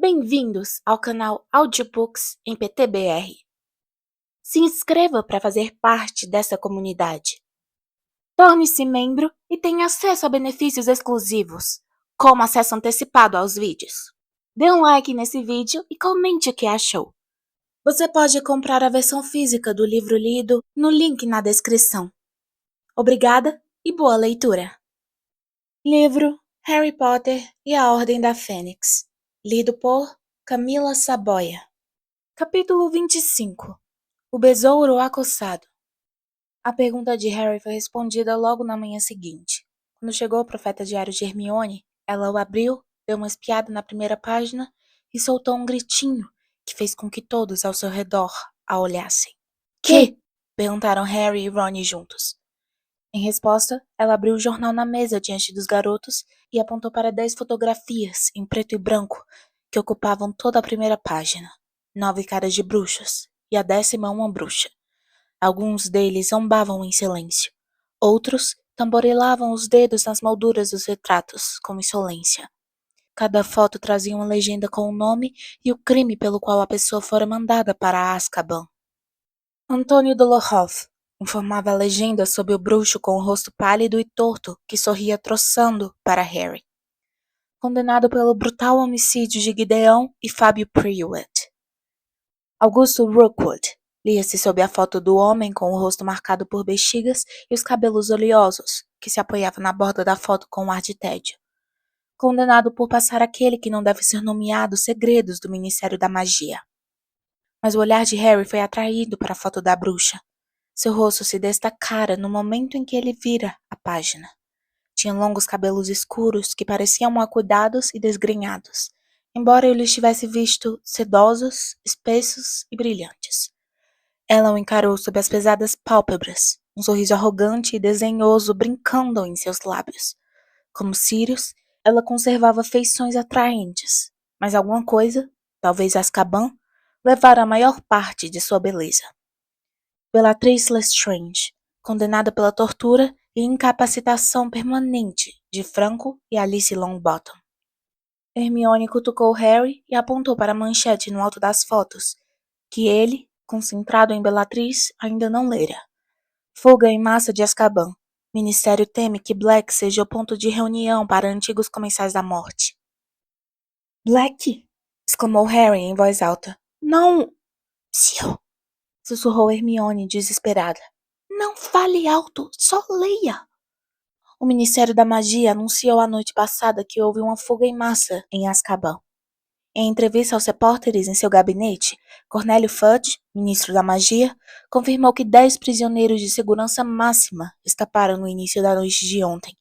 Bem-vindos ao canal Audiobooks em PTBR. Se inscreva para fazer parte dessa comunidade. Torne-se membro e tenha acesso a benefícios exclusivos, como acesso antecipado aos vídeos. Dê um like nesse vídeo e comente o que achou. Você pode comprar a versão física do livro lido no link na descrição. Obrigada e boa leitura! Livro Harry Potter e a Ordem da Fênix, lido por Camila Saboia. Capítulo 25. O Besouro Acossado. A pergunta de Harry foi respondida logo na manhã seguinte. Quando chegou o profeta diário de Hermione, ela o abriu, deu uma espiada na primeira página e soltou um gritinho que fez com que todos ao seu redor a olhassem. Que? Perguntaram Harry e Ron juntos. Em resposta, ela abriu o jornal na mesa diante dos garotos e apontou para 10 fotografias, em preto e branco, que ocupavam toda a primeira página. 9 caras de bruxos, e a 10ª uma bruxa. Alguns deles zombavam em silêncio. Outros tamborilavam os dedos nas molduras dos retratos, com insolência. Cada foto trazia uma legenda com o nome e o crime pelo qual a pessoa fora mandada para Azkaban. Antônio Dolohov, informava a legenda sob o bruxo com o rosto pálido e torto que sorria troçando para Harry. Condenado pelo brutal homicídio de Gideon e Fábio Prewett. Augusto Rookwood, lia-se sob a foto do homem com o rosto marcado por bexigas e os cabelos oleosos, que se apoiava na borda da foto com um ar de tédio. Condenado por passar aquele que não deve ser nomeado segredos do Ministério da Magia. Mas o olhar de Harry foi atraído para a foto da bruxa. Seu rosto se destacara no momento em que ele vira a página. Tinha longos cabelos escuros que pareciam acuidados e desgrenhados, embora ele os tivesse visto sedosos, espessos e brilhantes. Ela o encarou sob as pesadas pálpebras, um sorriso arrogante e desdenhoso brincando em seus lábios. Como Sirius, ela conservava feições atraentes, mas alguma coisa, talvez Azkaban, levara a maior parte de sua beleza. Bellatrix Lestrange, condenada pela tortura e incapacitação permanente de Franco e Alice Longbottom. Hermione cutucou Harry e apontou para a manchete no alto das fotos, que ele, concentrado em Bellatrix, ainda não lera. Fuga em massa de Azkaban. Ministério teme que Black seja o ponto de reunião para antigos comensais da morte. Black? Exclamou Harry em voz alta. Não! Psiu! Sussurrou Hermione, desesperada. Não fale alto, só leia! O Ministério da Magia anunciou a noite passada que houve uma fuga em massa em Azkaban. Em entrevista aos repórteres em seu gabinete, Cornélio Fudge, ministro da Magia, confirmou que 10 prisioneiros de segurança máxima escaparam no início da noite de ontem,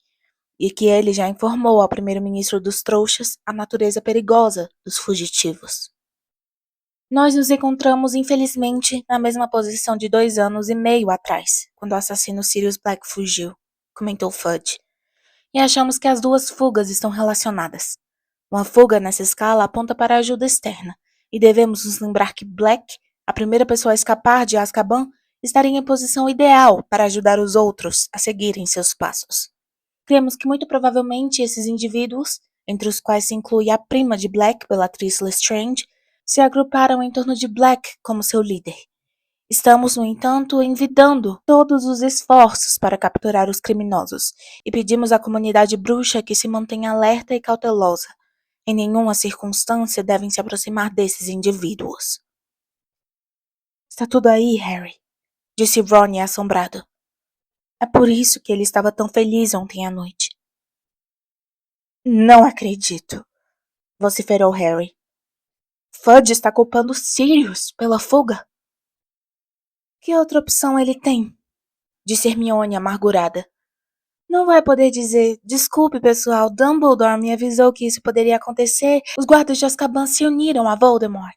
e que ele já informou ao primeiro-ministro dos trouxas a natureza perigosa dos fugitivos. Nós nos encontramos, infelizmente, na mesma posição de 2 anos e meio atrás, quando o assassino Sirius Black fugiu, comentou Fudge, e achamos que as duas fugas estão relacionadas. Uma fuga nessa escala aponta para a ajuda externa, e devemos nos lembrar que Black, a primeira pessoa a escapar de Azkaban, estaria em posição ideal para ajudar os outros a seguirem seus passos. Cremos que muito provavelmente esses indivíduos, entre os quais se inclui a prima de Black, Bellatrix Lestrange, se agruparam em torno de Black como seu líder. Estamos, no entanto, envidando todos os esforços para capturar os criminosos e pedimos à comunidade bruxa que se mantenha alerta e cautelosa. Em nenhuma circunstância devem se aproximar desses indivíduos. Está tudo aí, Harry, disse Ron assombrado. É por isso que ele estava tão feliz ontem à noite. Não acredito, vociferou Harry. Fudge está culpando Sirius pela fuga? Que outra opção ele tem? Disse Hermione amargurada. Não vai poder dizer, desculpe pessoal, Dumbledore me avisou que isso poderia acontecer, os guardas de Azkaban se uniram a Voldemort.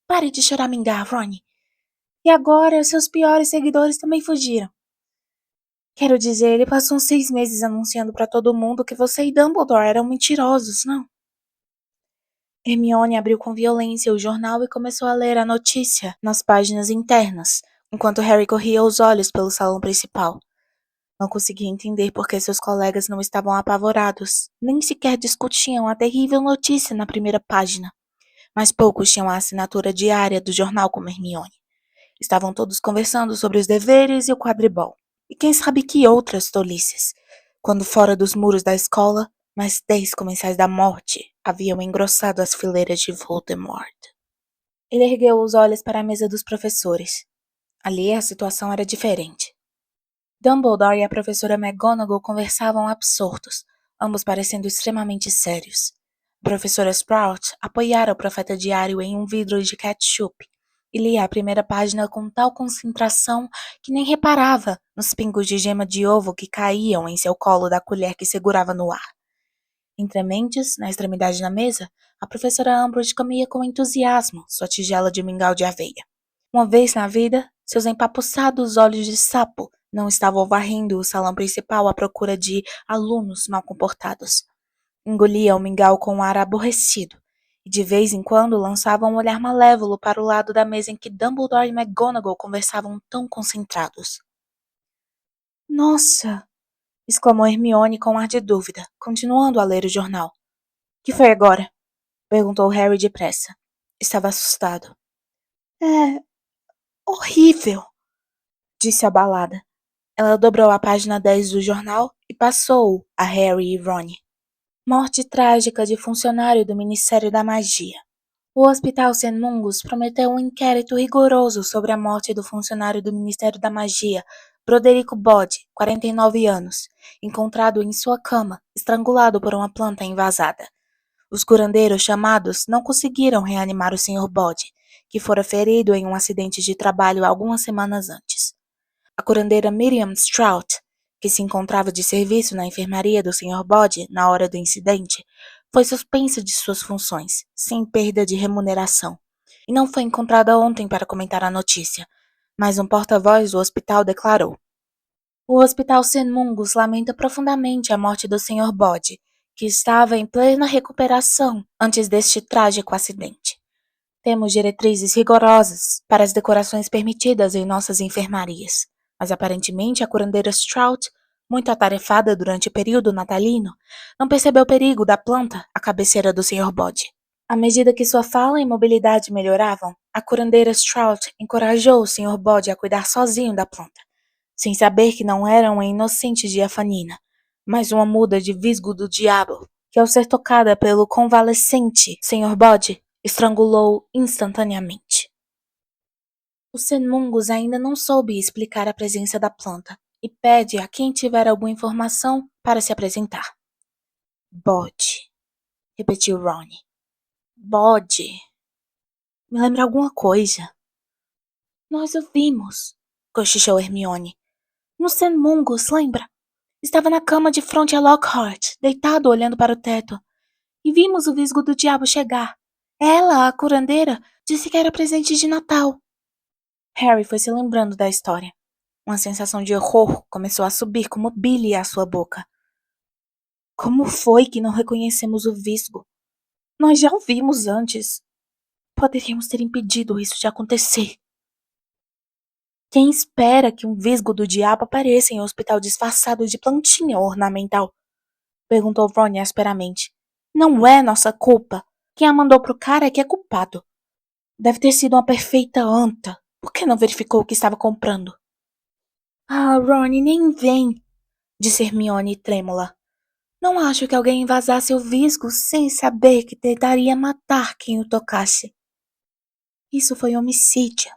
Pare de choramingar, Ron. E agora seus piores seguidores também fugiram. Quero dizer, ele passou uns 6 meses anunciando para todo mundo que você e Dumbledore eram mentirosos, não? Hermione abriu com violência o jornal e começou a ler a notícia nas páginas internas, enquanto Harry corria os olhos pelo salão principal. Não conseguia entender por que seus colegas não estavam apavorados, nem sequer discutiam a terrível notícia na primeira página. mas poucos tinham a assinatura diária do jornal como Hermione. Estavam todos conversando sobre os deveres e o quadribol. E quem sabe que outras tolices. Quando fora dos muros da escola, mais 10 comensais da morte haviam engrossado as fileiras de Voldemort. Ele ergueu os olhos para a mesa dos professores. Ali a situação era diferente. Dumbledore e a professora McGonagall conversavam absortos, ambos parecendo extremamente sérios. A professora Sprout apoiara o profeta diário em um vidro de ketchup e lia a primeira página com tal concentração que nem reparava nos pingos de gema de ovo que caíam em seu colo da colher que segurava no ar. Entre mentes, na extremidade da mesa, a professora Umbridge comia com entusiasmo sua tigela de mingau de aveia. Uma vez na vida, seus empapuçados olhos de sapo não estavam varrendo o salão principal à procura de alunos mal comportados. Engolia o mingau com um ar aborrecido, e de vez em quando lançava um olhar malévolo para o lado da mesa em que Dumbledore e McGonagall conversavam tão concentrados. Nossa! Exclamou Hermione com ar de dúvida, continuando a ler o jornal. Que foi agora? Perguntou Harry depressa. Estava assustado. É horrível, disse abalada. Ela dobrou a página 10 do jornal e passou-o a Harry e Ron. Morte trágica de funcionário do Ministério da Magia. O Hospital St. Mungus prometeu um inquérito rigoroso sobre a morte do funcionário do Ministério da Magia, Broderick Bode, 49 anos, encontrado em sua cama, estrangulado por uma planta invasada. Os curandeiros chamados não conseguiram reanimar o Sr. Bode, que fora ferido em um acidente de trabalho algumas semanas antes. A curandeira Miriam Strout, que se encontrava de serviço na enfermaria do Sr. Bode na hora do incidente, foi suspensa de suas funções, sem perda de remuneração, e não foi encontrada ontem para comentar a notícia, mas um porta-voz do hospital declarou: o Hospital St. Mungus lamenta profundamente a morte do Sr. Bode, que estava em plena recuperação antes deste trágico acidente. Temos diretrizes rigorosas para as decorações permitidas em nossas enfermarias, mas aparentemente a curandeira Strout, muito atarefada durante o período natalino, não percebeu o perigo da planta à cabeceira do Sr. Bode. À medida que sua fala e mobilidade melhoravam, a curandeira Strout encorajou o Sr. Bode a cuidar sozinho da planta, sem saber que não era uma inocente diafanina, mas uma muda de visgo do diabo, que ao ser tocada pelo convalescente Sr. Bode, estrangulou instantaneamente. O St. Mungus ainda não soube explicar a presença da planta e pede a quem tiver alguma informação para se apresentar. Bode, repetiu Ron. Bode. Me lembra alguma coisa. Nós o vimos, cochichou Hermione. No St. Mungus, lembra? Estava na cama de frente a Lockhart, deitado olhando para o teto. E vimos o visgo do diabo chegar. Ela, a curandeira, disse que era presente de Natal. Harry foi se lembrando da história. Uma sensação de horror começou a subir como bile à sua boca. Como foi que não reconhecemos o visgo? Nós já o vimos antes. Poderíamos ter impedido isso de acontecer. Quem espera que um visgo do diabo apareça em um hospital disfarçado de plantinha ornamental? Perguntou Ron asperamente. Não é nossa culpa. Quem a mandou pro cara é que é culpado. Deve ter sido uma perfeita anta. Por que não verificou o que estava comprando? Ah, Ron, nem vem, disse Hermione trêmula. Não acho que alguém invasasse o visgo sem saber que tentaria matar quem o tocasse. Isso foi homicídio.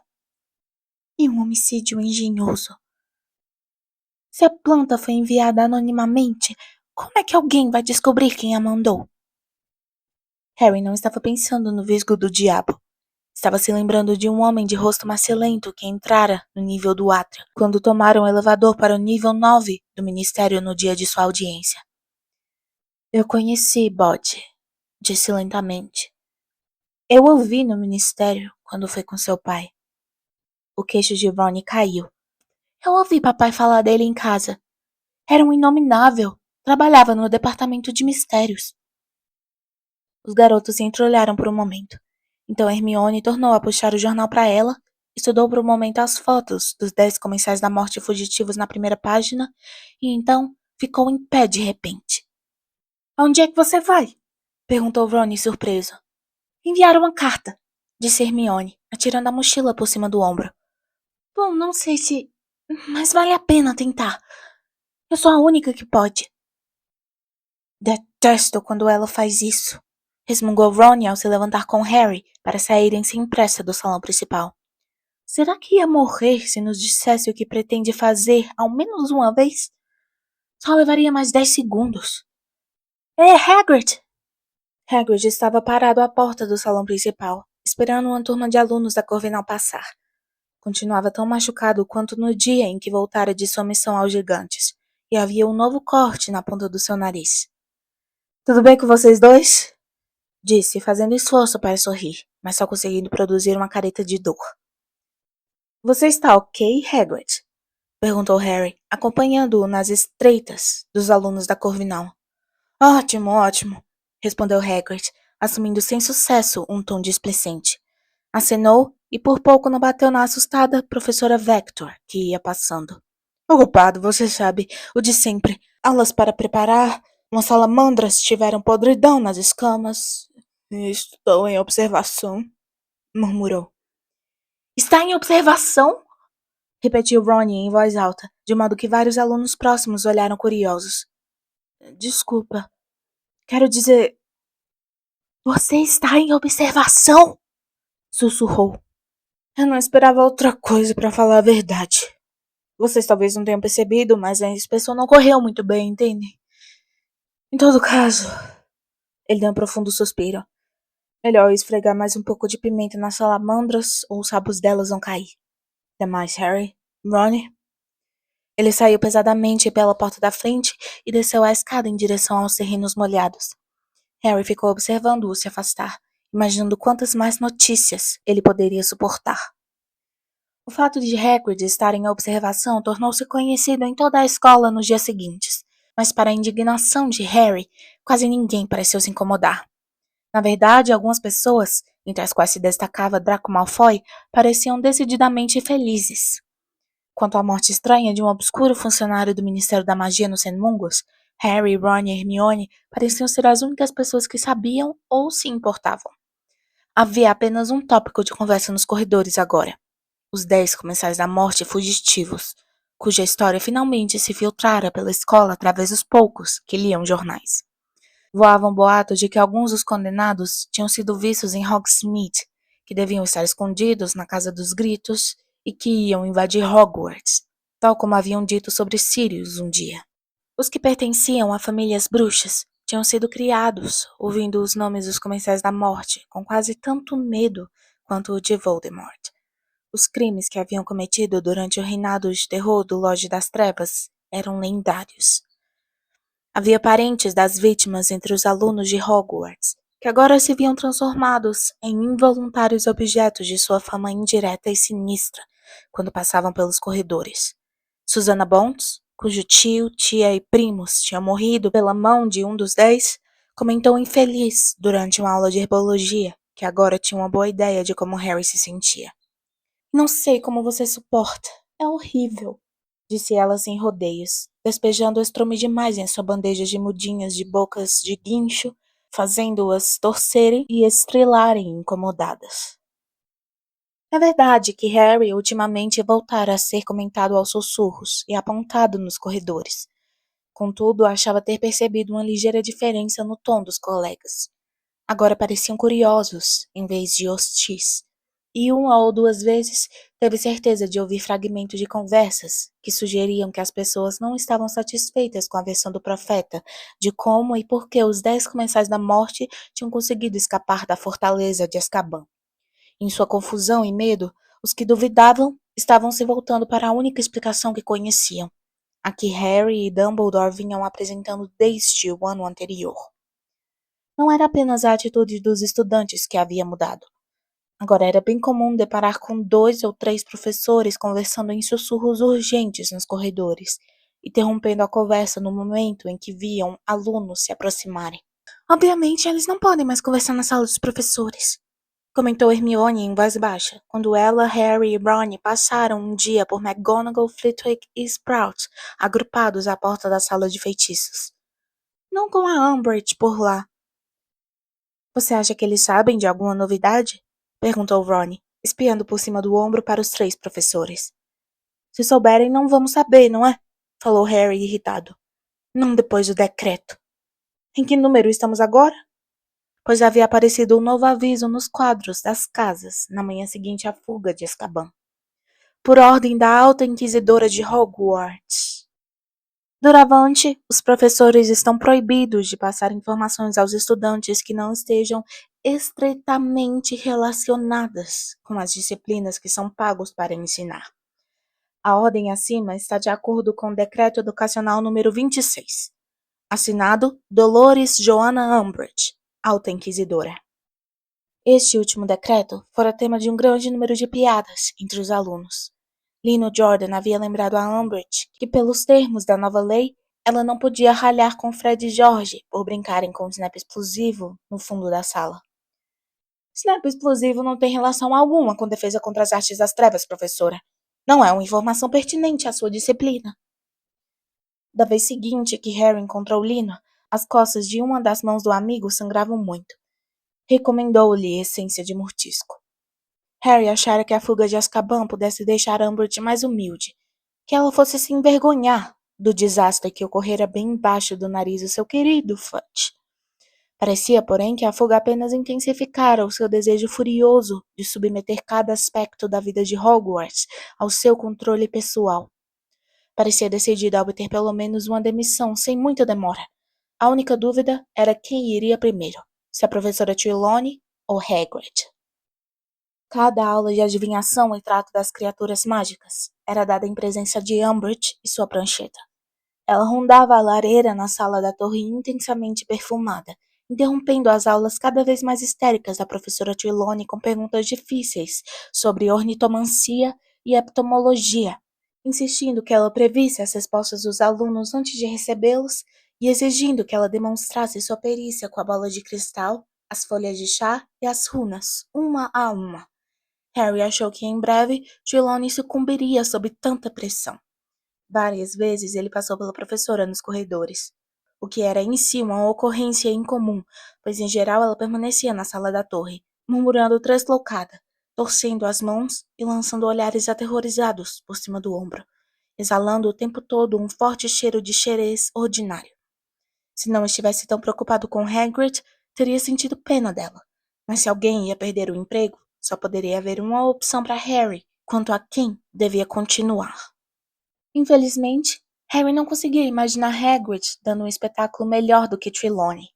E um homicídio engenhoso. Se a planta foi enviada anonimamente, como é que alguém vai descobrir quem a mandou? Harry não estava pensando no visgo do diabo. Estava se lembrando de um homem de rosto macilento que entrara no nível do átrio, quando tomaram o elevador para o nível 9 do ministério no dia de sua audiência. Eu conheci Bode, disse lentamente. Eu o vi no ministério quando foi com seu pai. O queixo de Ron caiu. Eu ouvi papai falar dele em casa. Era um inominável. Trabalhava no departamento de mistérios. Os garotos se entreolharam por um momento. Então Hermione tornou a puxar o jornal para ela, estudou por um momento as fotos dos 10 comensais da morte fugitivos na primeira página e então ficou em pé de repente. Aonde é que você vai? Perguntou Ron surpreso. Enviar uma carta, disse Hermione, atirando a mochila por cima do ombro. Bom, não sei se... mas vale a pena tentar. Eu sou a única que pode. Detesto quando ela faz isso, resmungou Ron ao se levantar com Harry para saírem sem pressa do salão principal. Será que ia morrer se nos dissesse o que pretende fazer ao menos uma vez? Só levaria mais 10 segundos. Ei, Hagrid! Hagrid estava parado à porta do salão principal, esperando uma turma de alunos da Corvinal passar. Continuava tão machucado quanto no dia em que voltara de sua missão aos gigantes, e havia um novo corte na ponta do seu nariz. Tudo bem com vocês dois? Disse, fazendo esforço para sorrir, mas só conseguindo produzir uma careta de dor. Você está ok, Hagrid? Perguntou Harry, acompanhando-o nas estreitas dos alunos da Corvinal. Ótimo, ótimo, respondeu Hagrid, assumindo sem sucesso um tom displicente. Acenou e por pouco não bateu na assustada professora Vector, que ia passando. Ocupado, você sabe, o de sempre. Aulas para preparar, umas salamandras tiveram podridão nas escamas. Estou em observação, murmurou. Está em observação? Repetiu Ron em voz alta, de modo que vários alunos próximos olharam curiosos. Desculpa. Quero dizer... Você está em observação? Sussurrou. Eu não esperava outra coisa, para falar a verdade. Vocês talvez não tenham percebido, mas a inspeção não correu muito bem, entende? Em todo caso... Ele deu um profundo suspiro. Melhor esfregar mais um pouco de pimenta nas salamandras ou os rabos delas vão cair. Demais, Harry. Ron? Ele saiu pesadamente pela porta da frente e desceu a escada em direção aos terrenos molhados. Harry ficou observando-o se afastar, imaginando quantas mais notícias ele poderia suportar. O fato de Hagrid estar em observação tornou-se conhecido em toda a escola nos dias seguintes, mas para a indignação de Harry, quase ninguém pareceu se incomodar. Na verdade, algumas pessoas, entre as quais se destacava Draco Malfoy, pareciam decididamente felizes. Quanto à morte estranha de um obscuro funcionário do Ministério da Magia nos Senmungos, Harry, Ron e Hermione pareciam ser as únicas pessoas que sabiam ou se importavam. Havia apenas um tópico de conversa nos corredores agora. Os 10 comensais da morte fugitivos, cuja história finalmente se filtrara pela escola através dos poucos que liam jornais. Voavam boatos de que alguns dos condenados tinham sido vistos em Hogsmeade, que deviam estar escondidos na Casa dos Gritos e que iam invadir Hogwarts, tal como haviam dito sobre Sirius um dia. Os que pertenciam a famílias bruxas tinham sido criados, ouvindo os nomes dos comensais da morte, com quase tanto medo quanto o de Voldemort. Os crimes que haviam cometido durante o reinado de terror do Lorde das Trevas eram lendários. Havia parentes das vítimas entre os alunos de Hogwarts, que agora se viam transformados em involuntários objetos de sua fama indireta e sinistra quando passavam pelos corredores. Susana Bonds, cujo tio, tia e primos tinham morrido pela mão de um dos 10, comentou infeliz durante uma aula de herbologia que agora tinha uma boa ideia de como Harry se sentia. Não sei como você suporta. É horrível, disse ela sem rodeios, despejando o estrume demais em sua bandeja de mudinhas de bocas de guincho, fazendo-as torcerem e estrelarem incomodadas. É verdade que Harry ultimamente voltara a ser comentado aos sussurros e apontado nos corredores. Contudo, achava ter percebido uma ligeira diferença no tom dos colegas. Agora pareciam curiosos, em vez de hostis. E uma ou duas vezes teve certeza de ouvir fragmentos de conversas que sugeriam que as pessoas não estavam satisfeitas com a versão do profeta de como e por que os 10 comensais da morte tinham conseguido escapar da fortaleza de Azkaban. Em sua confusão e medo, os que duvidavam estavam se voltando para a única explicação que conheciam, a que Harry e Dumbledore vinham apresentando desde o ano anterior. Não era apenas a atitude dos estudantes que havia mudado. Agora era bem comum deparar com 2 ou 3 professores conversando em sussurros urgentes nos corredores, interrompendo a conversa no momento em que viam alunos se aproximarem. Obviamente, eles não podem mais conversar na sala dos professores, comentou Hermione em voz baixa, quando ela, Harry e Ron passaram um dia por McGonagall, Flitwick e Sprout, agrupados à porta da sala de feitiços. Não com a Umbridge por lá. Você acha que eles sabem de alguma novidade? Perguntou Ron, espiando por cima do ombro para os 3 professores. Se souberem, não vamos saber, não é? Falou Harry irritado. Não depois do decreto. Em que número estamos agora? Pois havia aparecido um novo aviso nos quadros das casas na manhã seguinte à fuga de Azkaban. Por ordem da alta inquisidora de Hogwarts. Doravante, os professores estão proibidos de passar informações aos estudantes que não estejam estreitamente relacionadas com as disciplinas que são pagos para ensinar. A ordem acima está de acordo com o Decreto Educacional número 26. Assinado Dolores Joanna Umbridge, Alta Inquisidora. Este último decreto fora tema de um grande número de piadas entre os alunos. Lino Jordan havia lembrado a Umbridge que, pelos termos da nova lei, ela não podia ralhar com Fred e George por brincarem com o snap explosivo no fundo da sala. Snap explosivo não tem relação alguma com defesa contra as artes das trevas, professora. Não é uma informação pertinente à sua disciplina. Da vez seguinte que Harry encontrou Lino, as costas de uma das mãos do amigo sangravam muito. Recomendou-lhe essência de murtisco. Harry achara que a fuga de Azkaban pudesse deixar Umbridge mais humilde, que ela fosse se envergonhar do desastre que ocorrera bem embaixo do nariz do seu querido Fudge. Parecia, porém, que a fuga apenas intensificara o seu desejo furioso de submeter cada aspecto da vida de Hogwarts ao seu controle pessoal. Parecia decidida a obter pelo menos uma demissão sem muita demora. A única dúvida era quem iria primeiro, se a professora Trelawney ou Hagrid. Cada aula de adivinhação e trato das criaturas mágicas era dada em presença de Umbridge e sua prancheta. Ela rondava a lareira na sala da torre intensamente perfumada, interrompendo as aulas cada vez mais histéricas da professora Trelawney com perguntas difíceis sobre ornitomancia e heptomologia, insistindo que ela previsse as respostas dos alunos antes de recebê-los e exigindo que ela demonstrasse sua perícia com a bola de cristal, as folhas de chá e as runas, uma a uma. Harry achou que em breve Trelawney sucumbiria sob tanta pressão. Várias vezes ele passou pela professora nos corredores, o que era em si uma ocorrência incomum, pois em geral ela permanecia na sala da torre, murmurando tresloucada, torcendo as mãos e lançando olhares aterrorizados por cima do ombro, exalando o tempo todo um forte cheiro de xerez ordinário. Se não estivesse tão preocupado com Hagrid, teria sentido pena dela, mas se alguém ia perder o emprego, só poderia haver uma opção para Harry quanto a quem devia continuar. Infelizmente, Harry não conseguia imaginar Hagrid dando um espetáculo melhor do que Trelawney.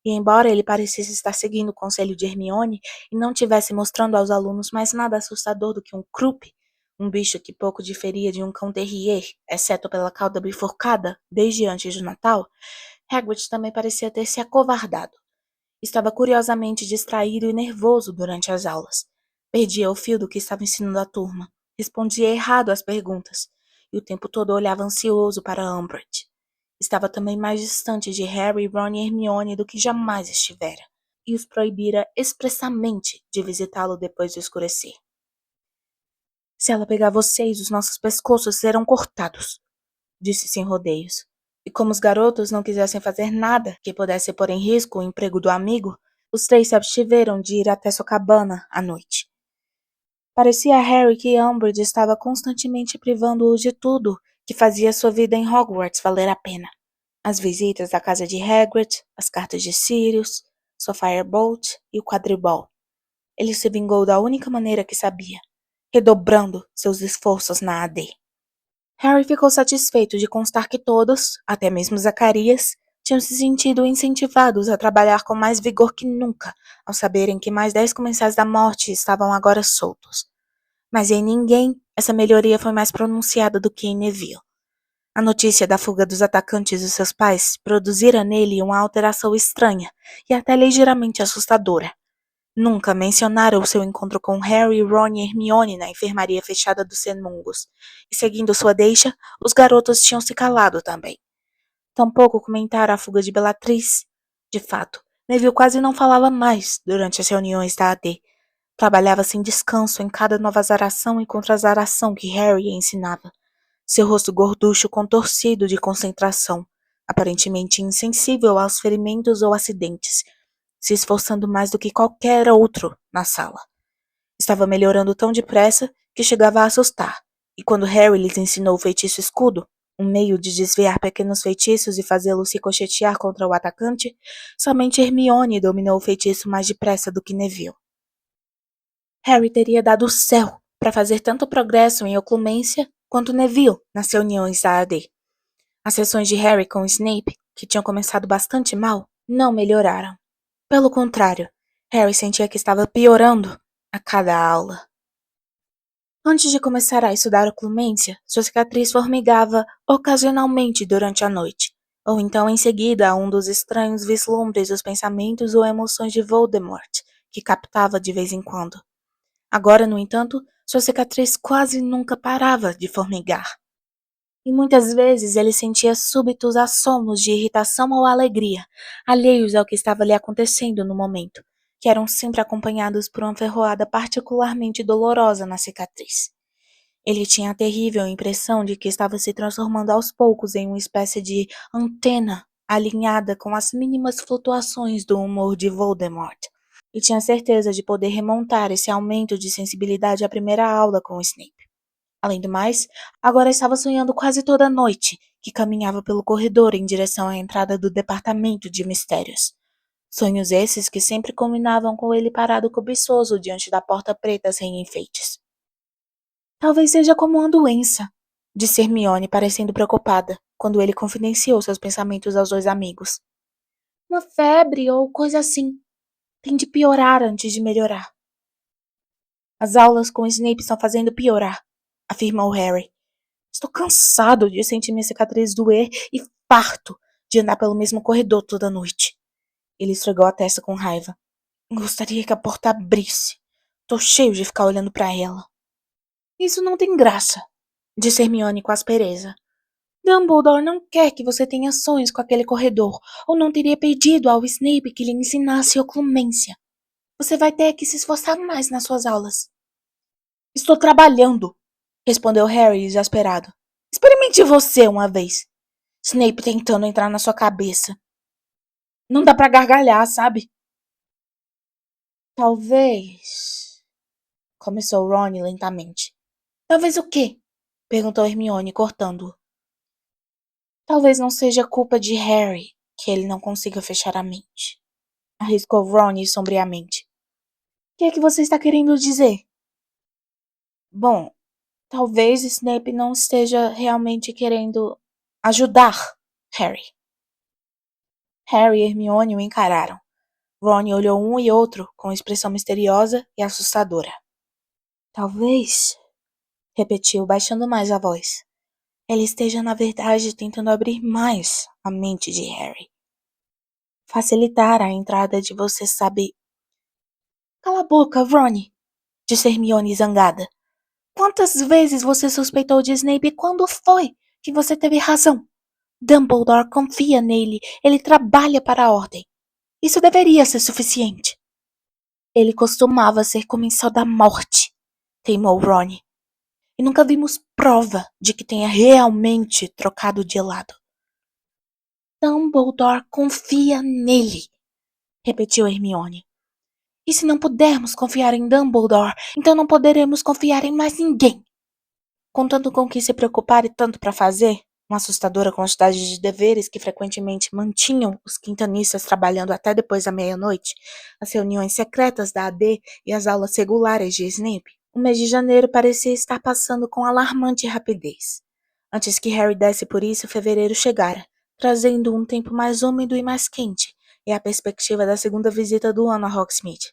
E embora ele parecesse estar seguindo o conselho de Hermione e não tivesse mostrando aos alunos mais nada assustador do que um Krupp, um bicho que pouco diferia de um cão terrier, exceto pela cauda bifurcada, desde antes do Natal, Hagrid também parecia ter se acovardado. Estava curiosamente distraído e nervoso durante as aulas. Perdia o fio do que estava ensinando a turma, respondia errado às perguntas, e o tempo todo olhava ansioso para Umbridge. Estava também mais distante de Harry, Ron e Hermione do que jamais estivera, e os proibira expressamente de visitá-lo depois do escurecer. Se ela pegar vocês, os nossos pescoços serão cortados, disse sem rodeios. E como os garotos não quisessem fazer nada que pudesse pôr em risco o emprego do amigo, os 3 se abstiveram de ir até sua cabana à noite. Parecia a Harry que Umbridge estava constantemente privando-o de tudo que fazia sua vida em Hogwarts valer a pena. As visitas à casa de Hagrid, as cartas de Sirius, sua Firebolt e o quadribol. Ele se vingou da única maneira que sabia, redobrando seus esforços na AD. Harry ficou satisfeito de constar que todos, até mesmo Zacarias, tinham se sentido incentivados a trabalhar com mais vigor que nunca, ao saberem que mais 10 comensais da morte estavam agora soltos. Mas em ninguém essa melhoria foi mais pronunciada do que em Neville. A notícia da fuga dos atacantes e seus pais produzira nele uma alteração estranha e até ligeiramente assustadora. Nunca mencionara o seu encontro com Harry, Ron e Hermione na enfermaria fechada dos Semungos, e seguindo sua deixa, os garotos tinham se calado também. Tampouco comentara a fuga de Bellatrix. De fato, Neville quase não falava mais durante as reuniões da AD. Trabalhava sem descanso em cada nova azaração e contra-azaração que Harry ensinava. Seu rosto gorducho contorcido de concentração, aparentemente insensível aos ferimentos ou acidentes, se esforçando mais do que qualquer outro na sala. Estava melhorando tão depressa que chegava a assustar, e quando Harry lhes ensinou o feitiço escudo, um meio de desviar pequenos feitiços e fazê-los ricochetear contra o atacante, somente Hermione dominou o feitiço mais depressa do que Neville. Harry teria dado o céu para fazer tanto progresso em oclumência quanto Neville nas reuniões da AD. As sessões de Harry com Snape, que tinham começado bastante mal, não melhoraram. Pelo contrário, Harry sentia que estava piorando a cada aula. Antes de começar a estudar oclumência, sua cicatriz formigava ocasionalmente durante a noite, ou então em seguida a um dos estranhos vislumbres dos pensamentos ou emoções de Voldemort, que captava de vez em quando. Agora, no entanto, sua cicatriz quase nunca parava de formigar. E muitas vezes ele sentia súbitos assomos de irritação ou alegria, alheios ao que estava lhe acontecendo no momento, que eram sempre acompanhados por uma ferroada particularmente dolorosa na cicatriz. Ele tinha a terrível impressão de que estava se transformando aos poucos em uma espécie de antena alinhada com as mínimas flutuações do humor de Voldemort, e tinha certeza de poder remontar esse aumento de sensibilidade à primeira aula com Snape. Além do mais, agora estava sonhando quase toda noite, que caminhava pelo corredor em direção à entrada do departamento de mistérios. Sonhos esses que sempre culminavam com ele parado cobiçoso diante da porta preta sem enfeites. Talvez seja como uma doença, disse Hermione, parecendo preocupada, quando ele confidenciou seus pensamentos aos dois amigos. Uma febre ou coisa assim. Tem de piorar antes de melhorar. As aulas com Snape estão fazendo piorar, afirmou Harry. Estou cansado de sentir minha cicatriz doer e farto de andar pelo mesmo corredor toda noite. Ele esfregou a testa com raiva. Gostaria que a porta abrisse. Tô cheio de ficar olhando para ela. Isso não tem graça, disse Hermione com aspereza. Dumbledore não quer que você tenha sonhos com aquele corredor, ou não teria pedido ao Snape que lhe ensinasse oclumência. Você vai ter que se esforçar mais nas suas aulas. Estou trabalhando, respondeu Harry exasperado. Experimente você uma vez. Snape tentando entrar na sua cabeça. Não dá pra gargalhar, sabe? Talvez... Começou Ron lentamente. Talvez o quê? Perguntou Hermione, cortando-o. Talvez não seja culpa de Harry que ele não consiga fechar a mente. Arriscou Ron sombriamente. O que é que você está querendo dizer? Bom, talvez Snape não esteja realmente querendo ajudar Harry. Harry e Hermione o encararam. Ron olhou um e outro com expressão misteriosa e assustadora. Talvez, repetiu, baixando mais a voz, ele esteja na verdade tentando abrir mais a mente de Harry. Facilitar a entrada de você sabe... Cala a boca, Ron, disse Hermione zangada. Quantas vezes você suspeitou de Snape e quando foi que você teve razão? Dumbledore confia nele, ele trabalha para a Ordem. Isso deveria ser suficiente. Ele costumava ser comensal da morte, teimou Ron. E nunca vimos prova de que tenha realmente trocado de lado. Dumbledore confia nele, repetiu Hermione. E se não pudermos confiar em Dumbledore, então não poderemos confiar em mais ninguém. Contando com que se preocupar e tanto para fazer, uma assustadora quantidade de deveres que frequentemente mantinham os quintanistas trabalhando até depois da meia-noite, as reuniões secretas da AD e as aulas regulares de Snape, o mês de janeiro parecia estar passando com alarmante rapidez. Antes que Harry desse por isso, fevereiro chegara, trazendo um tempo mais úmido e mais quente, e a perspectiva da segunda visita do ano a Hogsmeade.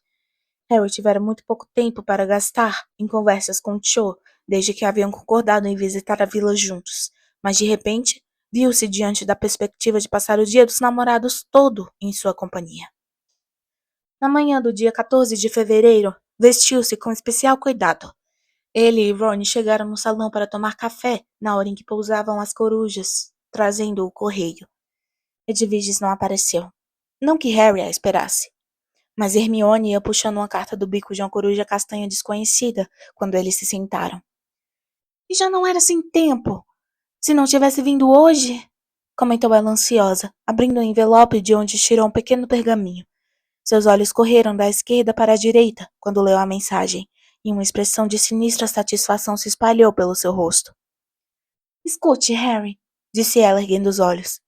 Harry tivera muito pouco tempo para gastar em conversas com Cho, desde que haviam concordado em visitar a vila juntos, mas de repente viu-se diante da perspectiva de passar o dia dos namorados todo em sua companhia. Na manhã do dia 14 de fevereiro, vestiu-se com especial cuidado. Ele e Ron chegaram no salão para tomar café na hora em que pousavam as corujas, trazendo o correio. Edviges não apareceu. Não que Harry a esperasse. Mas Hermione ia puxando uma carta do bico de uma coruja castanha desconhecida quando eles se sentaram. E já não era sem tempo. Se não tivesse vindo hoje, comentou ela ansiosa, abrindo o envelope de onde tirou um pequeno pergaminho. Seus olhos correram da esquerda para a direita quando leu a mensagem, e uma expressão de sinistra satisfação se espalhou pelo seu rosto. Escute, Harry, disse ela erguendo os olhos.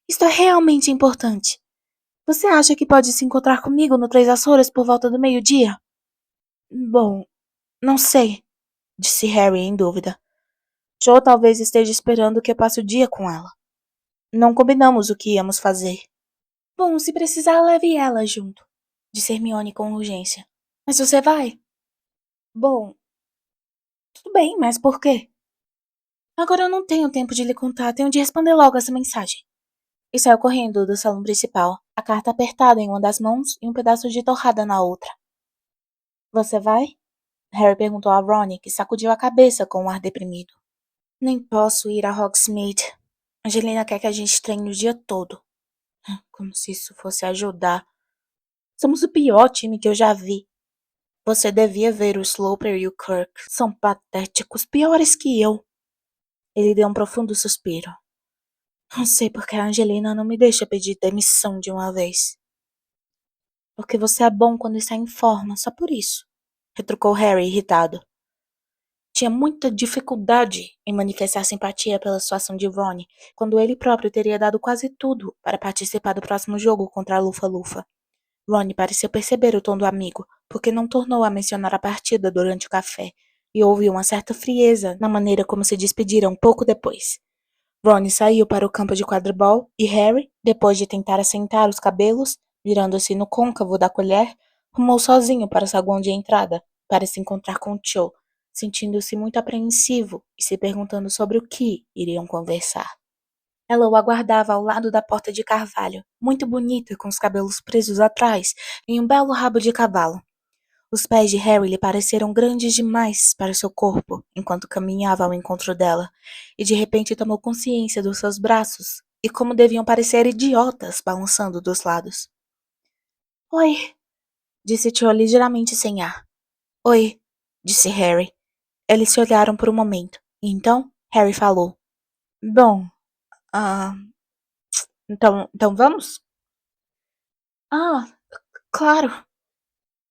Isto é realmente importante. Você acha que pode se encontrar comigo no Três Açores por volta do meio-dia? Bom, não sei, disse Harry em dúvida. Cho talvez esteja esperando que eu passe o dia com ela. Não combinamos o que íamos fazer. Bom, se precisar, leve ela junto, disse Hermione com urgência. Mas você vai? Bom, tudo bem, mas por quê? Agora eu não tenho tempo de lhe contar, tenho de responder logo essa mensagem. E saiu correndo do salão principal, a carta apertada em uma das mãos e um pedaço de torrada na outra. Você vai? Harry perguntou a Ron, que sacudiu a cabeça com um ar deprimido. Nem posso ir a Hogsmeade. Angelina quer que a gente treine o dia todo. Como se isso fosse ajudar. Somos o pior time que eu já vi. Você devia ver o Sloper e o Kirk. São patéticos, piores que eu. Ele deu um profundo suspiro. Não sei porque a Angelina não me deixa pedir demissão de uma vez. Porque você é bom quando está em forma, só por isso, retrucou Harry irritado. Tinha muita dificuldade em manifestar simpatia pela situação de Ron, quando ele próprio teria dado quase tudo para participar do próximo jogo contra a Lufa-Lufa. Ron pareceu perceber o tom do amigo, porque não tornou a mencionar a partida durante o café, e houve uma certa frieza na maneira como se despediram pouco depois. Ron saiu para o campo de quadribol e Harry, depois de tentar assentar os cabelos, virando-se no côncavo da colher, rumou sozinho para o saguão de entrada, para se encontrar com Cho, sentindo-se muito apreensivo e se perguntando sobre o que iriam conversar. Ela o aguardava ao lado da porta de carvalho, muito bonita, com os cabelos presos atrás em um belo rabo de cavalo. Os pés de Harry lhe pareceram grandes demais para seu corpo enquanto caminhava ao encontro dela, e de repente tomou consciência dos seus braços e como deviam parecer idiotas balançando dos lados. Oi, disse Cho ligeiramente sem ar. Oi, disse Harry. Eles se olharam por um momento, e então Harry falou. Bom, então vamos? Ah, claro.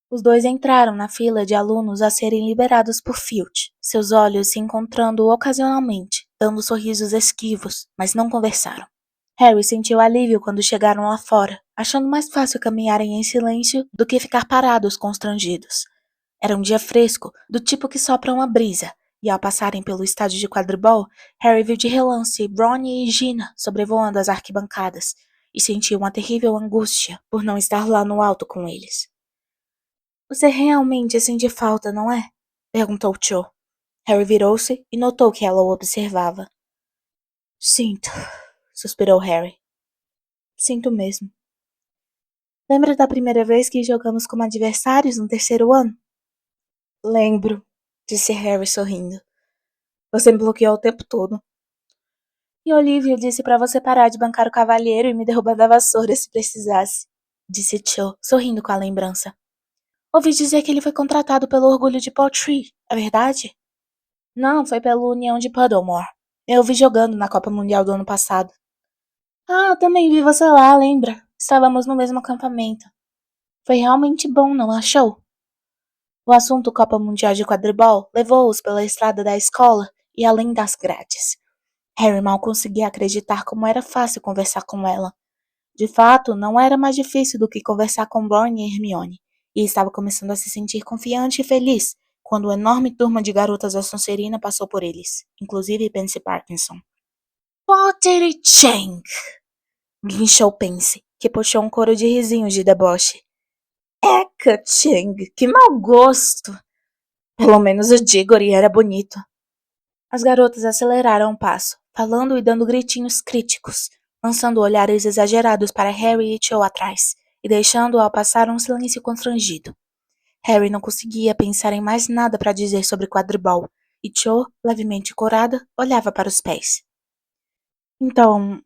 Os dois entraram na fila de alunos a serem liberados por Filch, seus olhos se encontrando ocasionalmente, dando sorrisos esquivos, mas não conversaram. Harry sentiu alívio quando chegaram lá fora, achando mais fácil caminharem em silêncio do que ficar parados constrangidos. Era um dia fresco, do tipo que sopra uma brisa, e ao passarem pelo estádio de quadribol, Harry viu de relance Ron e Gina sobrevoando as arquibancadas, e sentiu uma terrível angústia por não estar lá no alto com eles. Você realmente sente falta, não é? Perguntou Cho. Harry virou-se e notou que ela o observava. Sinto, suspirou Harry. Sinto mesmo. Lembra da primeira vez que jogamos como adversários no terceiro ano? Lembro, disse Harry sorrindo. Você me bloqueou o tempo todo. E Olivia disse para você parar de bancar o cavalheiro e me derrubar da vassoura se precisasse, disse Cho, sorrindo com a lembrança. Ouvi dizer que ele foi contratado pelo Orgulho de Portree, é verdade? Não, foi pela União de Puddlemore. Eu o vi jogando na Copa Mundial do ano passado. Ah, também vi você lá, lembra? Estávamos no mesmo acampamento. Foi realmente bom, não achou? O assunto Copa Mundial de Quadribol levou-os pela estrada da escola e além das grades. Harry mal conseguia acreditar como era fácil conversar com ela. De fato, não era mais difícil do que conversar com Ron e Hermione, e estava começando a se sentir confiante e feliz quando uma enorme turma de garotas da Sonserina passou por eles, inclusive Pansy Parkinson. Potter e Chang! Guinchou Pansy, que puxou um coro de risinhos de deboche. Eca, Chang, que mau gosto! Pelo menos o Diggory era bonito. As garotas aceleraram o passo, falando e dando gritinhos críticos, lançando olhares exagerados para Harry e Cho atrás, e deixando-o ao passar um silêncio constrangido. Harry não conseguia pensar em mais nada para dizer sobre quadribol, e Cho, levemente corada, olhava para os pés. Então,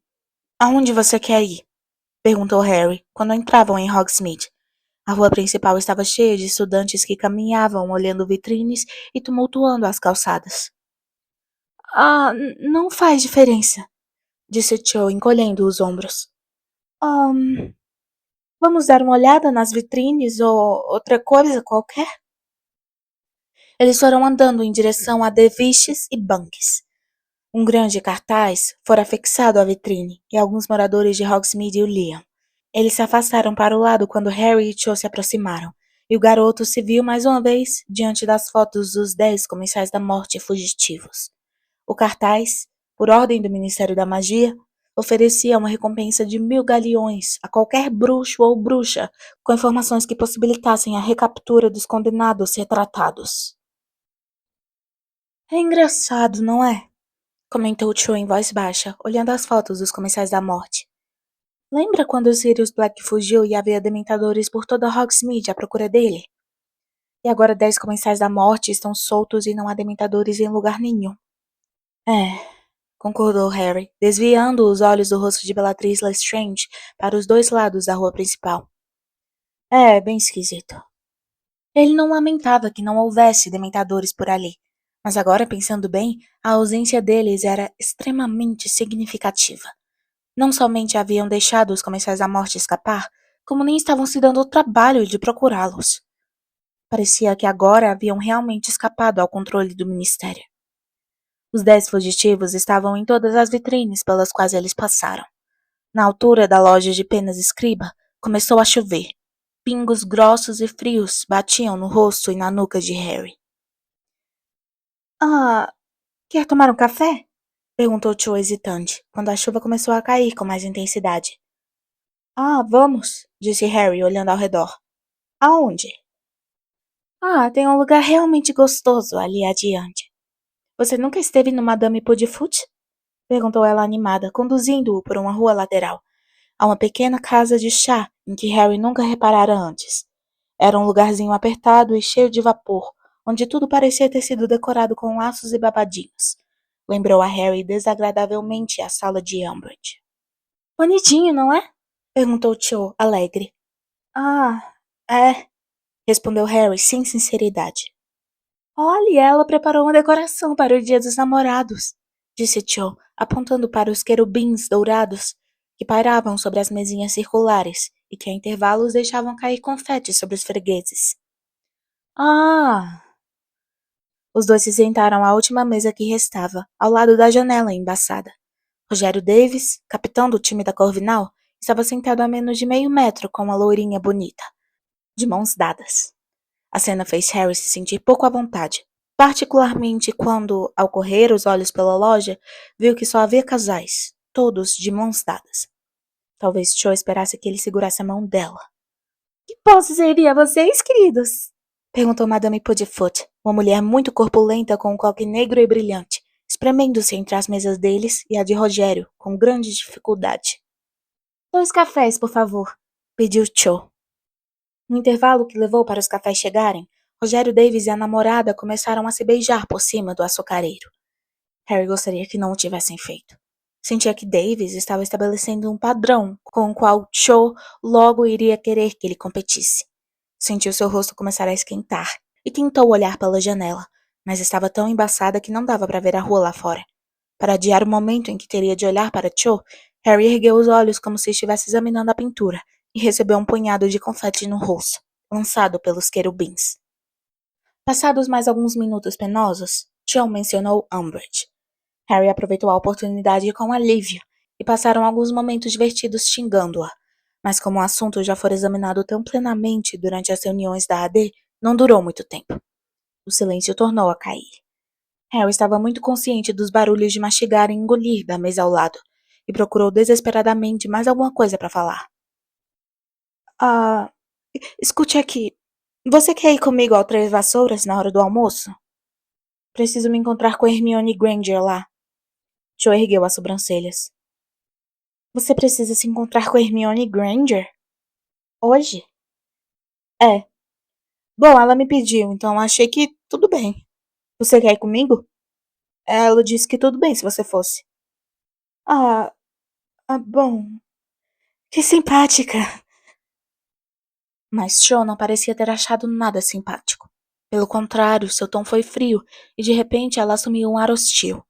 aonde você quer ir? Perguntou Harry, quando entravam em Hogsmeade. A rua principal estava cheia de estudantes que caminhavam olhando vitrines e tumultuando as calçadas. Ah, não faz diferença, disse Cho, encolhendo os ombros. Vamos dar uma olhada nas vitrines ou outra coisa qualquer? Eles foram andando em direção a Deviches e Bunks. Um grande cartaz fora fixado à vitrine e alguns moradores de Hogsmeade o liam. Eles se afastaram para o lado quando Harry e Cho se aproximaram, e o garoto se viu mais uma vez diante das fotos dos 10 comensais da morte fugitivos. O cartaz, por ordem do Ministério da Magia, oferecia uma recompensa de 1000 galeões a qualquer bruxo ou bruxa com informações que possibilitassem a recaptura dos condenados retratados. É engraçado, não é? Comentou Cho em voz baixa, olhando as fotos dos comensais da morte. Lembra quando Sirius Black fugiu e havia dementadores por toda Hogsmeade à procura dele? E agora 10 comensais da morte estão soltos e não há dementadores em lugar nenhum. É, concordou Harry, desviando os olhos do rosto de Bellatrix Lestrange para os 2 lados da rua principal. É, bem esquisito. Ele não lamentava que não houvesse dementadores por ali, mas agora, pensando bem, a ausência deles era extremamente significativa. Não somente haviam deixado os comensais da morte escapar, como nem estavam se dando o trabalho de procurá-los. Parecia que agora haviam realmente escapado ao controle do Ministério. Os 10 fugitivos estavam em todas as vitrines pelas quais eles passaram. Na altura da loja de penas escriba, começou a chover. Pingos grossos e frios batiam no rosto e na nuca de Harry. Ah, quer tomar um café? Perguntou Cho hesitante, quando a chuva começou a cair com mais intensidade. Ah, vamos, disse Harry, olhando ao redor. Aonde? Ah, tem um lugar realmente gostoso ali adiante. Você nunca esteve no Madame Puddifoot? Perguntou ela animada, conduzindo-o por uma rua lateral, a uma pequena casa de chá em que Harry nunca reparara antes. Era um lugarzinho apertado e cheio de vapor, onde tudo parecia ter sido decorado com laços e babadinhos. Lembrou a Harry desagradavelmente a sala de Umbridge. Bonitinho, não é? Perguntou Cho, alegre. Ah, é, respondeu Harry sem sinceridade. Olhe, ela preparou uma decoração para o Dia dos Namorados, disse Cho, apontando para os querubins dourados que pairavam sobre as mesinhas circulares e que a intervalos deixavam cair confete sobre os fregueses. Ah! Os 2 se sentaram à última mesa que restava, ao lado da janela embaçada. Rogério Davis, capitão do time da Corvinal, estava sentado a menos de meio metro com uma lourinha bonita, de mãos dadas. A cena fez Harry se sentir pouco à vontade, particularmente quando, ao correr os olhos pela loja, viu que só havia casais, todos de mãos dadas. Talvez Cho esperasse que ele segurasse a mão dela. Que posse seria vocês, queridos? Perguntou Madame Puddifoot, uma mulher muito corpulenta com um coque negro e brilhante, espremendo-se entre as mesas deles e a de Rogério, com grande dificuldade. 2 cafés, por favor, pediu Cho. No intervalo que levou para os cafés chegarem, Rogério Davis e a namorada começaram a se beijar por cima do açucareiro. Harry gostaria que não o tivessem feito. Sentia que Davis estava estabelecendo um padrão com o qual Cho logo iria querer que ele competisse. Sentiu seu rosto começar a esquentar e tentou olhar pela janela, mas estava tão embaçada que não dava para ver a rua lá fora. Para adiar o momento em que teria de olhar para Cho, Harry ergueu os olhos como se estivesse examinando a pintura e recebeu um punhado de confete no rosto, lançado pelos querubins. Passados mais alguns minutos penosos, Cho mencionou Umbridge. Harry aproveitou a oportunidade com alívio e passaram alguns momentos divertidos xingando-a, mas como o assunto já fora examinado tão plenamente durante as reuniões da AD, não durou muito tempo. O silêncio tornou a cair. Harry estava muito consciente dos barulhos de mastigar e engolir da mesa ao lado, e procurou desesperadamente mais alguma coisa para falar. Ah, escute aqui. Você quer ir comigo ao Três Vassouras na hora do almoço? Preciso me encontrar com Hermione Granger lá. Cho ergueu as sobrancelhas. Você precisa se encontrar com Hermione Granger? Hoje? É. Bom, ela me pediu, então achei que tudo bem. Você quer ir comigo? Ela disse que tudo bem se você fosse. Ah, bom. Que simpática. Mas Cho não parecia ter achado nada simpático. Pelo contrário, seu tom foi frio e de repente ela assumiu um ar hostil.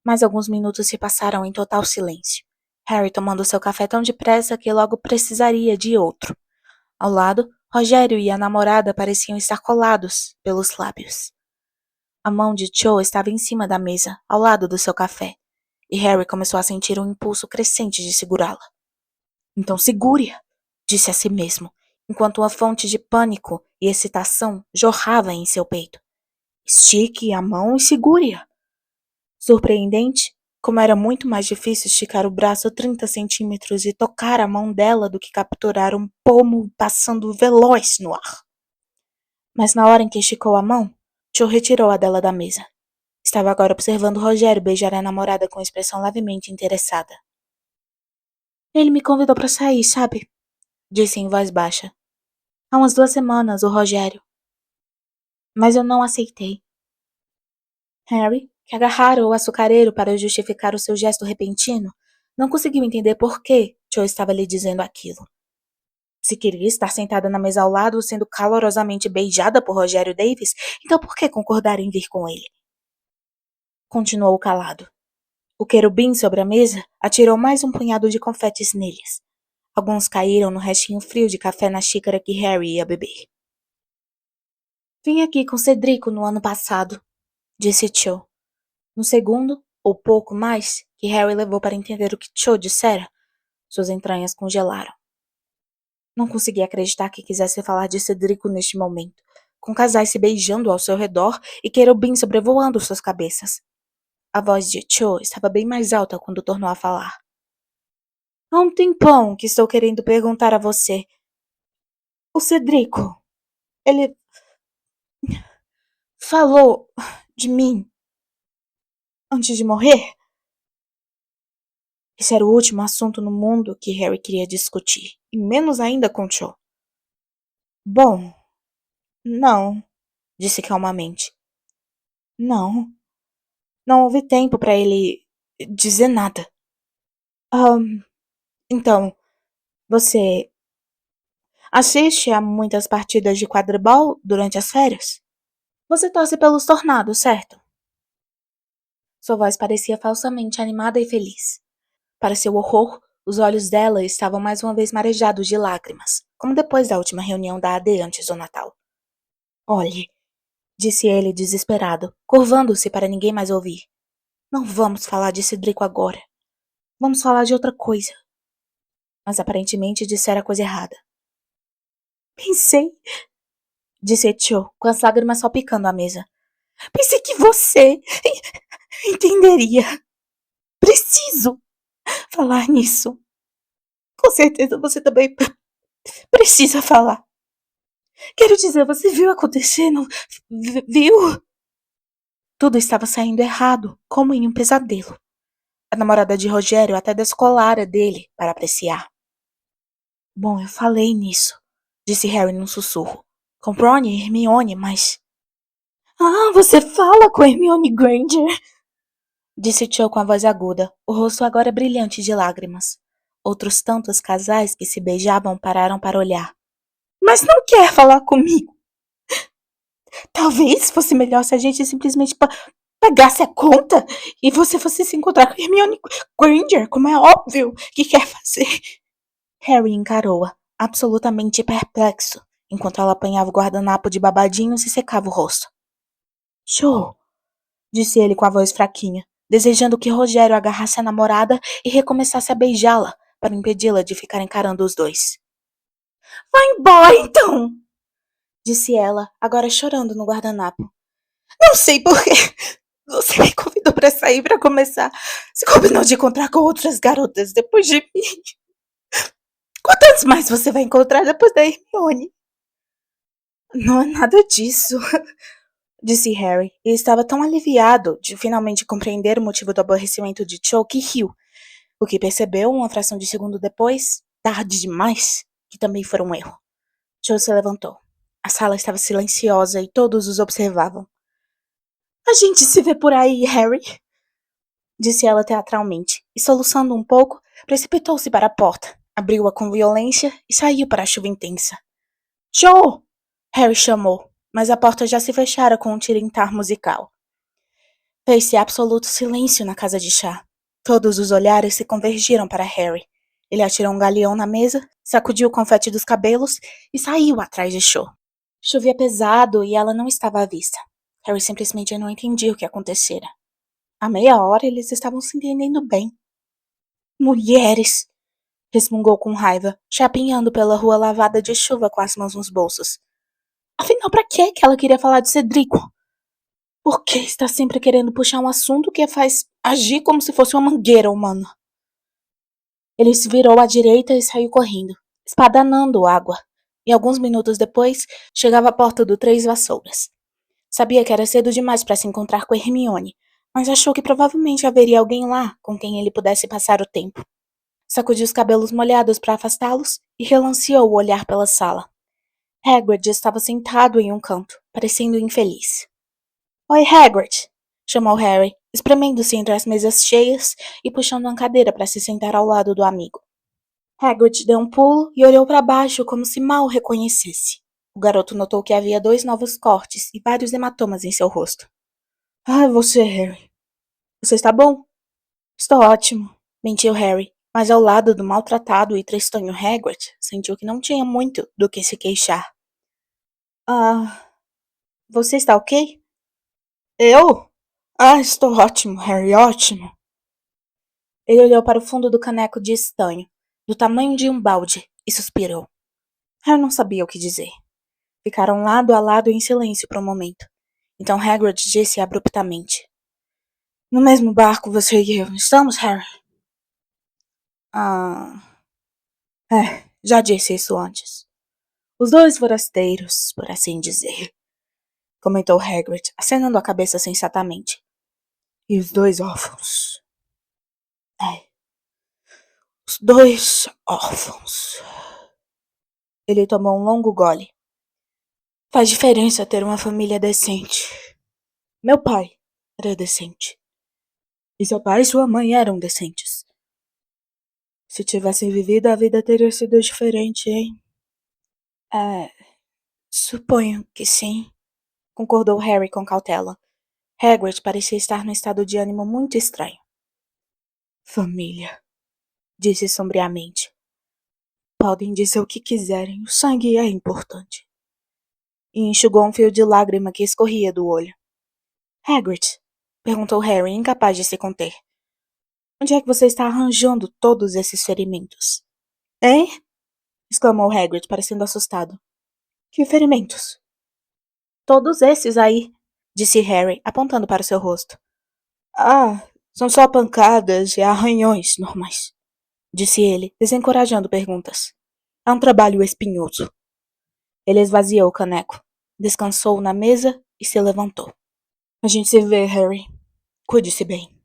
Mais alguns minutos se passaram em total silêncio. Harry tomando seu café tão depressa que logo precisaria de outro. Ao lado, Rogério e a namorada pareciam estar colados pelos lábios. A mão de Cho estava em cima da mesa, ao lado do seu café, e Harry começou a sentir um impulso crescente de segurá-la. Então segure-a, disse a si mesmo, enquanto uma fonte de pânico e excitação jorrava em seu peito. Estique a mão e segure-a. Surpreendente, como era muito mais difícil esticar o braço 30 centímetros e tocar a mão dela do que capturar um pomo passando veloz no ar. Mas na hora em que esticou a mão, Cho retirou a dela da mesa. Estava agora observando Rogério beijar a namorada com expressão levemente interessada. Ele me convidou para sair, sabe? Disse em voz baixa. Há umas 2 semanas, o Rogério. Mas eu não aceitei. Harry, que agarrara o açucareiro para justificar o seu gesto repentino, não conseguiu entender por que Cho estava lhe dizendo aquilo. Se queria estar sentada na mesa ao lado, sendo calorosamente beijada por Rogério Davis, então por que concordar em vir com ele? Continuou calado. O querubim sobre a mesa atirou mais um punhado de confetes neles. Alguns caíram no restinho frio de café na xícara que Harry ia beber. Vim aqui com Cedrico no ano passado, disse Cho. No segundo, ou pouco mais, que Harry levou para entender o que Cho dissera, suas entranhas congelaram. Não conseguia acreditar que quisesse falar de Cedrico neste momento, com casais se beijando ao seu redor e querubins sobrevoando suas cabeças. A voz de Cho estava bem mais alta quando tornou a falar. Há um tempão que estou querendo perguntar a você. O Cedrico, ele falou de mim antes de morrer? Esse era o último assunto no mundo que Harry queria discutir, e menos ainda com Cho. Bom, não, disse calmamente. Não houve tempo para ele dizer nada. Então, você assiste a muitas partidas de quadribol durante as férias? Você torce pelos Tornados, certo? Sua voz parecia falsamente animada e feliz. Para seu horror, os olhos dela estavam mais uma vez marejados de lágrimas, como depois da última reunião da AD antes do Natal. Olhe, disse ele desesperado, curvando-se para ninguém mais ouvir. Não vamos falar de Cedrico agora. Vamos falar de outra coisa. Mas aparentemente dissera a coisa errada. Pensei, disse Cho, com as lágrimas salpicando a mesa. Pensei que você entenderia. Preciso falar nisso. Com certeza você também precisa falar. Quero dizer, você viu acontecendo? Viu? Tudo estava saindo errado, como em um pesadelo. A namorada de Rogério até descolara dele para apreciar. Bom, eu falei nisso, disse Harry num sussurro. Com Ron e Hermione, mas... Ah, você fala com Hermione Granger? Disse Cho com a voz aguda, o rosto agora brilhante de lágrimas. Outros tantos casais que se beijavam pararam para olhar. Mas não quer falar comigo? Talvez fosse melhor se a gente simplesmente pagasse a conta e você fosse se encontrar com Hermione Granger, como é óbvio que quer fazer. Harry encarou-a, absolutamente perplexo, enquanto ela apanhava o guardanapo de babadinhos e secava o rosto. Cho, disse ele com a voz fraquinha, desejando que Rogério agarrasse a namorada e recomeçasse a beijá-la para impedi-la de ficar encarando os dois. Vai embora, então! Disse ela, agora chorando no guardanapo. Não sei por quê. Você me convidou para sair para começar. Se combinou de encontrar com outras garotas depois de mim. Quantas mais você vai encontrar depois da Hermione? Não é nada disso, disse Harry, e estava tão aliviado de finalmente compreender o motivo do aborrecimento de Cho que riu, o que percebeu uma fração de segundo depois, tarde demais, que também foi um erro. Cho se levantou. A sala estava silenciosa e todos os observavam. A gente se vê por aí, Harry, disse ela teatralmente, e soluçando um pouco, precipitou-se para a porta, abriu-a com violência e saiu para a chuva intensa. Cho! Harry chamou, mas a porta já se fechara com um tilintar musical. Fez-se absoluto silêncio na casa de chá. Todos os olhares se convergiram para Harry. Ele atirou um galeão na mesa, sacudiu o confete dos cabelos e saiu atrás de Cho. Chovia pesado e ela não estava à vista. Harry simplesmente não entendia o que acontecera. Há meia hora eles estavam se entendendo bem. Mulheres! Resmungou com raiva, chapinhando pela rua lavada de chuva com as mãos nos bolsos. Afinal, para que ela queria falar de Cedrico? Por que está sempre querendo puxar um assunto que a faz agir como se fosse uma mangueira humana? Ele se virou à direita e saiu correndo, espadanando água, e alguns minutos depois chegava à porta do Três Vassouras. Sabia que era cedo demais para se encontrar com Hermione, mas achou que provavelmente haveria alguém lá com quem ele pudesse passar o tempo. Sacudiu os cabelos molhados para afastá-los e relanceou o olhar pela sala. Hagrid estava sentado em um canto, parecendo infeliz. Oi, Hagrid! Chamou Harry, espremendo-se entre as mesas cheias e puxando uma cadeira para se sentar ao lado do amigo. Hagrid deu um pulo e olhou para baixo como se mal o reconhecesse. O garoto notou que havia 2 novos cortes e vários hematomas em seu rosto. Ah, você, Harry. Você está bom? Estou ótimo, mentiu Harry, mas ao lado do maltratado e tristonho Hagrid, sentiu que não tinha muito do que se queixar. Ah, você está ok? Eu? Ah, estou ótimo, Harry, ótimo. Ele olhou para o fundo do caneco de estanho, do tamanho de um balde, e suspirou. Harry não sabia o que dizer. Ficaram lado a lado em silêncio por um momento. Então Hagrid disse abruptamente. No mesmo barco você e eu estamos, Harry? Já disse isso antes. Os 2 forasteiros, por assim dizer, comentou Hagrid, acenando a cabeça sensatamente. E os 2 órfãos. Os 2 órfãos. Ele tomou um longo gole. Faz diferença ter uma família decente. Meu pai era decente. E seu pai e sua mãe eram decentes. Se tivessem vivido, a vida teria sido diferente, hein? Suponho que sim, concordou Harry com cautela. Hagrid parecia estar num estado de ânimo muito estranho. Família, disse sombriamente. Podem dizer o que quiserem, o sangue é importante. E enxugou um fio de lágrima que escorria do olho. Hagrid, perguntou Harry, incapaz de se conter. Onde é que você está arranjando todos esses ferimentos? Hein? Exclamou Hagrid, parecendo assustado. Que ferimentos? Todos esses aí, disse Harry, apontando para o seu rosto. Ah, são só pancadas e arranhões normais, disse ele, desencorajando perguntas. É um trabalho espinhoso. Ele esvaziou o caneco, descansou na mesa e se levantou. A gente se vê, Harry. Cuide-se bem.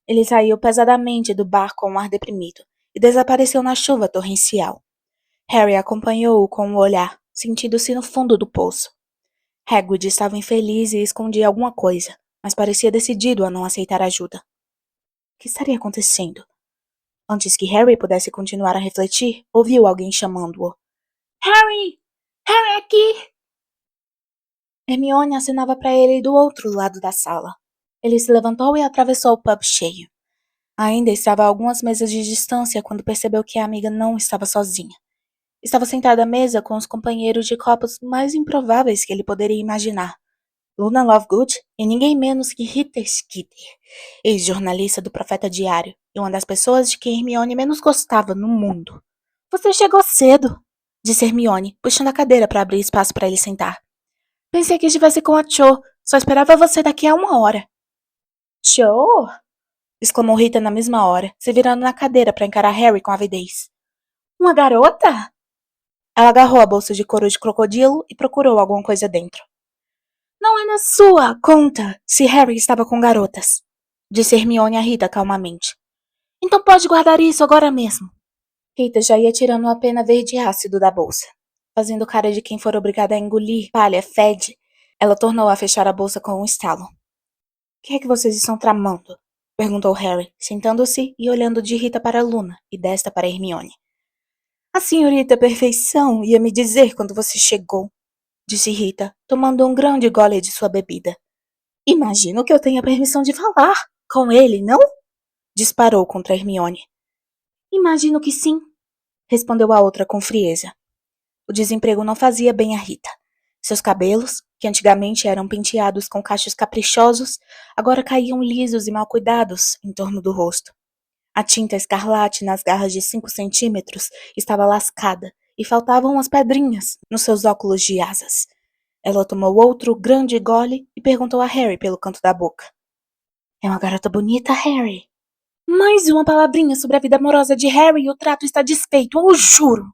Ele saiu pesadamente do bar com um ar deprimido e desapareceu na chuva torrencial. Harry acompanhou-o com o olhar, sentindo-se no fundo do poço. Hagrid estava infeliz e escondia alguma coisa, mas parecia decidido a não aceitar ajuda. O que estaria acontecendo? Antes que Harry pudesse continuar a refletir, ouviu alguém chamando-o. Harry! Harry, aqui! Hermione acenava para ele do outro lado da sala. Ele se levantou e atravessou o pub cheio. Ainda estava a algumas mesas de distância quando percebeu que a amiga não estava sozinha. Estava sentada à mesa com os companheiros de copos mais improváveis que ele poderia imaginar. Luna Lovegood e ninguém menos que Rita Skeeter, ex-jornalista do Profeta Diário e uma das pessoas de quem Hermione menos gostava no mundo. Você chegou cedo, disse Hermione, puxando a cadeira para abrir espaço para ele sentar. Pensei que estivesse com a Cho, só esperava você daqui a 1 hora. Cho? Exclamou Rita na mesma hora, se virando na cadeira para encarar Harry com avidez. Uma garota? Ela agarrou a bolsa de couro de crocodilo e procurou alguma coisa dentro. Não é na sua conta se Harry estava com garotas, disse Hermione a Rita calmamente. Então pode guardar isso agora mesmo. Rita já ia tirando a pena verde ácido da bolsa. Fazendo cara de quem for obrigada a engolir palha fede, ela tornou a fechar a bolsa com um estalo. O que é que vocês estão tramando? Perguntou Harry, sentando-se e olhando de Rita para Luna e desta para Hermione. A senhorita Perfeição ia me dizer quando você chegou, disse Rita, tomando um grande gole de sua bebida. Imagino que eu tenha permissão de falar com ele, não? disparou contra Hermione. Imagino que sim, respondeu a outra com frieza. O desemprego não fazia bem a Rita. Seus cabelos, que antigamente eram penteados com cachos caprichosos, agora caíam lisos e mal cuidados em torno do rosto. A tinta escarlate nas garras de 5 centímetros estava lascada e faltavam as pedrinhas nos seus óculos de asas. Ela tomou outro grande gole e perguntou a Harry pelo canto da boca. É uma garota bonita, Harry. Mais uma palavrinha sobre a vida amorosa de Harry e o trato está desfeito, eu juro,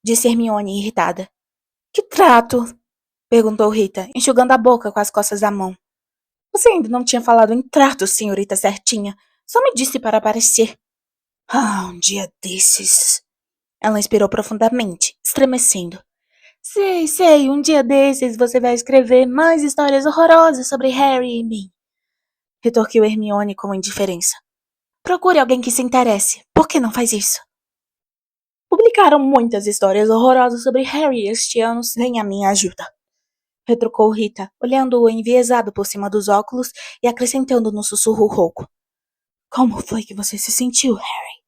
disse Hermione irritada. Que trato? Perguntou Rita, enxugando a boca com as costas da mão. Você ainda não tinha falado em trato, senhorita certinha. Só me disse para aparecer. Ah, um dia desses. Ela inspirou profundamente, estremecendo. Sei, um dia desses você vai escrever mais histórias horrorosas sobre Harry e mim. Retorquiu Hermione com indiferença. Procure alguém que se interesse. Por que não faz isso? Publicaram muitas histórias horrorosas sobre Harry este ano sem a minha ajuda. Retrucou Rita, olhando-o enviesado por cima dos óculos e acrescentando no sussurro rouco. Como foi que você se sentiu, Harry?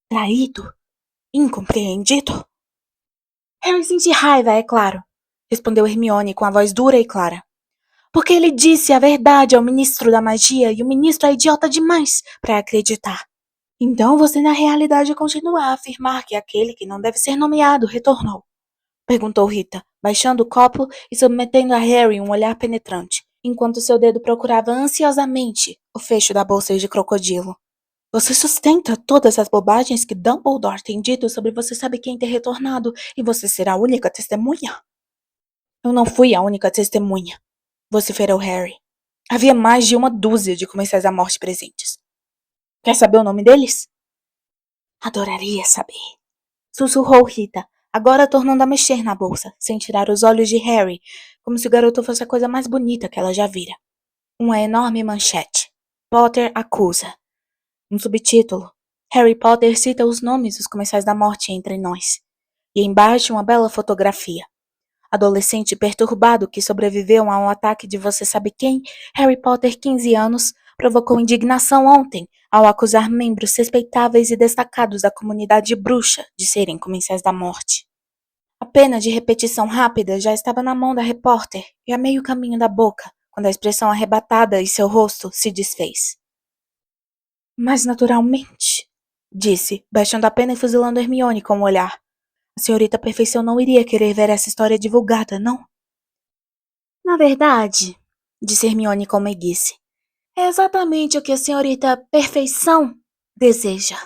Traído? Incompreendido? Harry sente raiva, é claro, respondeu Hermione com a voz dura e clara. Porque ele disse a verdade ao ministro da magia e o ministro é idiota demais para acreditar. Então você na realidade continua a afirmar que aquele que não deve ser nomeado retornou. Perguntou Rita, baixando o copo e submetendo a Harry um olhar penetrante, enquanto seu dedo procurava ansiosamente o fecho da bolsa de crocodilo. Você sustenta todas as bobagens que Dumbledore tem dito sobre você sabe quem ter retornado e você será a única testemunha? Eu não fui a única testemunha, vociferou Harry. Havia mais de uma dúzia de comensais da morte presentes. Quer saber o nome deles? Adoraria saber, sussurrou Rita, agora tornando a mexer na bolsa, sem tirar os olhos de Harry, como se o garoto fosse a coisa mais bonita que ela já vira. Uma enorme manchete. Potter acusa. Um subtítulo. Harry Potter cita os nomes dos comensais da morte entre nós. E embaixo uma bela fotografia. Adolescente perturbado que sobreviveu a um ataque de você sabe quem, Harry Potter, 15 anos, provocou indignação ontem ao acusar membros respeitáveis e destacados da comunidade bruxa de serem comensais da morte. A pena de repetição rápida já estava na mão da repórter e a meio caminho da boca, quando a expressão arrebatada em seu rosto se desfez. Mas naturalmente, disse, baixando a pena e fuzilando Hermione com o olhar. A senhorita Perfeição não iria querer ver essa história divulgada, não? Na verdade, disse Hermione com meiguice, é exatamente o que a senhorita Perfeição deseja.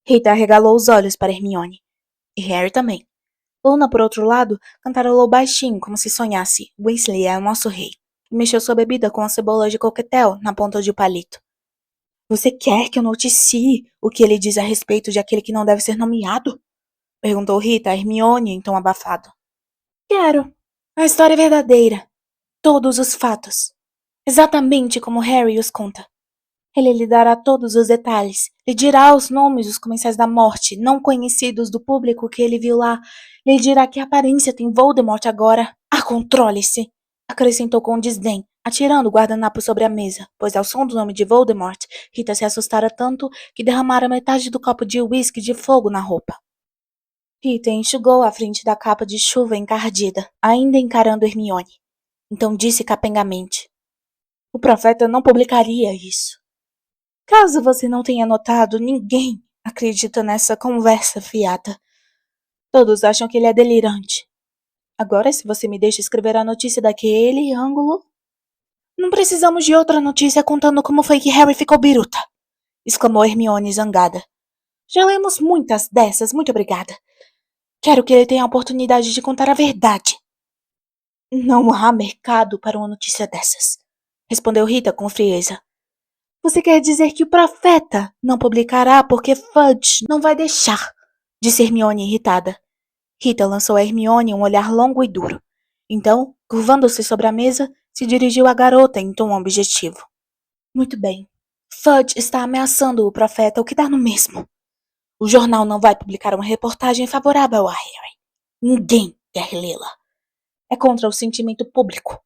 Rita arregalou os olhos para Hermione. E Harry também. Luna, por outro lado, cantarolou baixinho, como se sonhasse. Weasley é o nosso rei. E mexeu sua bebida com a cebola de coquetel na ponta de palito. Você quer que eu noticie o que ele diz a respeito de aquele que não deve ser nomeado? Perguntou Rita a Hermione em tom abafado. Quero. A história é verdadeira. Todos os fatos. Exatamente como Harry os conta. Ele lhe dará todos os detalhes, lhe dirá os nomes dos comensais da morte, não conhecidos do público que ele viu lá, lhe dirá que aparência tem Voldemort agora. Ah, controle-se! Acrescentou com desdém, atirando o guardanapo sobre a mesa, pois ao som do nome de Voldemort, Rita se assustara tanto que derramara metade do copo de uísque de fogo na roupa. Rita enxugou a frente da capa de chuva encardida, ainda encarando Hermione. Então disse capengamente, o profeta não publicaria isso. Caso você não tenha notado, ninguém acredita nessa conversa fiada. Todos acham que ele é delirante. Agora, se você me deixa escrever a notícia daquele ângulo... Não precisamos de outra notícia contando como foi que Harry ficou biruta, exclamou Hermione zangada. Já lemos muitas dessas, muito obrigada. Quero que ele tenha a oportunidade de contar a verdade. Não há mercado para uma notícia dessas, respondeu Rita com frieza. Você quer dizer que o profeta não publicará porque Fudge não vai deixar, disse Hermione irritada. Rita lançou a Hermione um olhar longo e duro. Então, curvando-se sobre a mesa, se dirigiu à garota em tom objetivo. Muito bem. Fudge está ameaçando o profeta, o que dá no mesmo. O jornal não vai publicar uma reportagem favorável a Harry. Ninguém quer lê-la. É contra o sentimento público.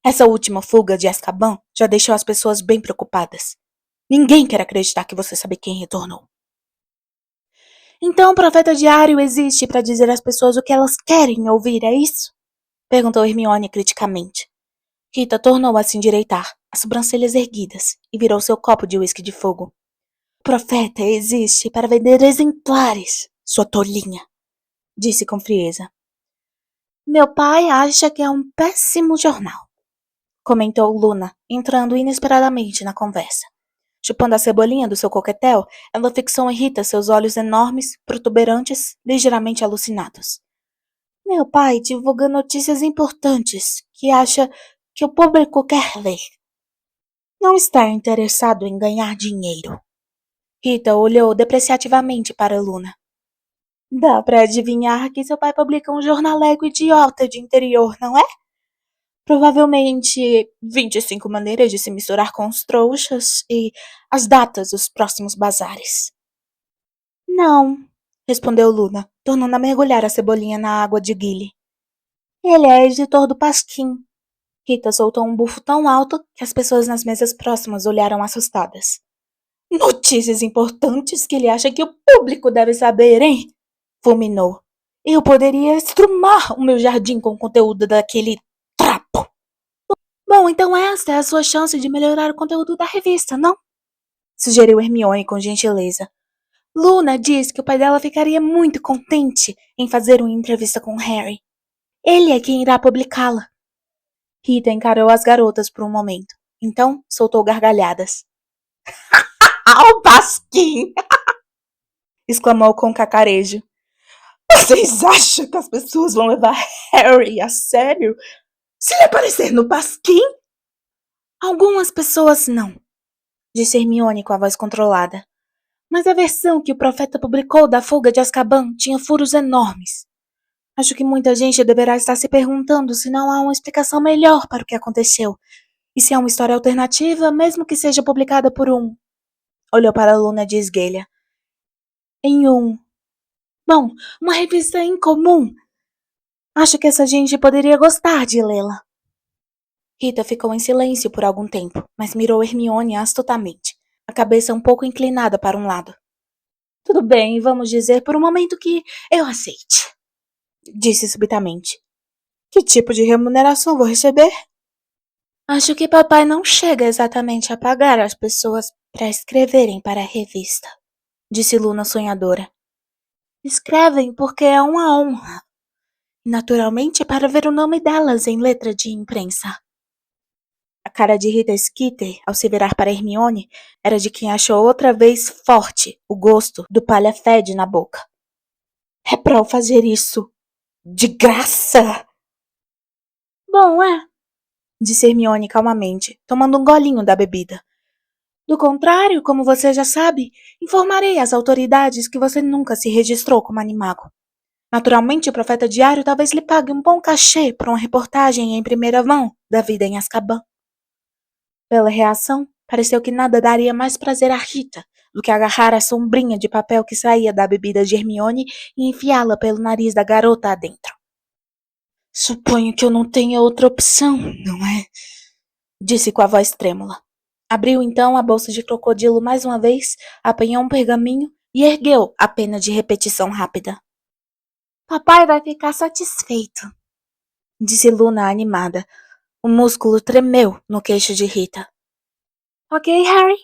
Essa última fuga de Azkaban já deixou as pessoas bem preocupadas. Ninguém quer acreditar que você sabe quem retornou. Então o profeta diário existe para dizer às pessoas o que elas querem ouvir, é isso? Perguntou Hermione criticamente. Rita tornou a se endireitar, as sobrancelhas erguidas, e virou seu copo de uísque de fogo. O profeta existe para vender exemplares, sua tolinha, disse com frieza. Meu pai acha que é um péssimo jornal, comentou Luna, entrando inesperadamente na conversa. Chupando a cebolinha do seu coquetel, ela fixou em Rita seus olhos enormes, protuberantes, ligeiramente alucinados. Meu pai divulga notícias importantes que acha que o público quer ler. Não está interessado em ganhar dinheiro. Rita olhou depreciativamente para Luna. Dá para adivinhar que seu pai publica um jornaleco idiota de interior, não é? Provavelmente 25 maneiras de se misturar com os trouxas e as datas dos próximos bazares. Não, respondeu Luna, tornando a mergulhar a cebolinha na água de Gilly. Ele é editor do Pasquim. Rita soltou um bufo tão alto que as pessoas nas mesas próximas olharam assustadas. Notícias importantes que ele acha que o público deve saber, hein? Fulminou. Eu poderia estrumar o meu jardim com o conteúdo daquele trapo. Bom, então esta é a sua chance de melhorar o conteúdo da revista, não? Sugeriu Hermione com gentileza. Luna diz que o pai dela ficaria muito contente em fazer uma entrevista com Harry. Ele é quem irá publicá-la. Rita encarou as garotas por um momento. Então, soltou gargalhadas. O Pasquim! Exclamou com cacarejo. Vocês acham que as pessoas vão levar Harry a sério? Se ele aparecer no Pasquim? Algumas pessoas não, disse Hermione com a voz controlada. Mas a versão que o profeta publicou da fuga de Azkaban tinha furos enormes. Acho que muita gente deverá estar se perguntando se não há uma explicação melhor para o que aconteceu. E se é uma história alternativa, mesmo que seja publicada por um... Olhou para a Luna de esguelha. Bom, uma revista incomum. Acho que essa gente poderia gostar de lê-la. Rita ficou em silêncio por algum tempo, mas mirou Hermione astutamente, a cabeça um pouco inclinada para um lado. Tudo bem, vamos dizer por um momento que eu aceite, disse subitamente. Que tipo de remuneração vou receber? Acho que papai não chega exatamente a pagar as pessoas para escreverem para a revista, disse Luna sonhadora. Escrevem porque é uma honra. Naturalmente para ver o nome delas em letra de imprensa. A cara de Rita Skeeter, ao se virar para Hermione, era de quem achou outra vez forte o gosto do palha-fede na boca. É pra eu fazer isso. De graça! Bom, disse Hermione calmamente, tomando um golinho da bebida. Do contrário, como você já sabe, informarei às autoridades que você nunca se registrou como animago. Naturalmente, o profeta diário talvez lhe pague um bom cachê por uma reportagem em primeira mão da vida em Azkaban. Pela reação, pareceu que nada daria mais prazer a Rita do que agarrar a sombrinha de papel que saía da bebida de Hermione e enfiá-la pelo nariz da garota adentro. Suponho que eu não tenha outra opção, não é? Disse com a voz trêmula. Abriu então a bolsa de crocodilo mais uma vez, apanhou um pergaminho e ergueu a pena de repetição rápida. Papai vai ficar satisfeito, disse Luna animada. O músculo tremeu no queixo de Rita. Ok, Harry?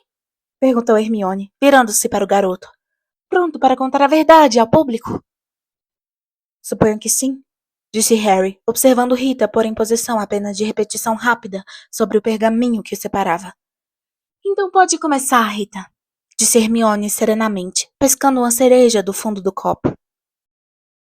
Perguntou Hermione, virando-se para o garoto. Pronto para contar a verdade ao público? Suponho que sim, disse Harry, observando Rita pôr em posição a pena de repetição rápida sobre o pergaminho que o separava. Então pode começar, Rita, disse Hermione serenamente, pescando uma cereja do fundo do copo.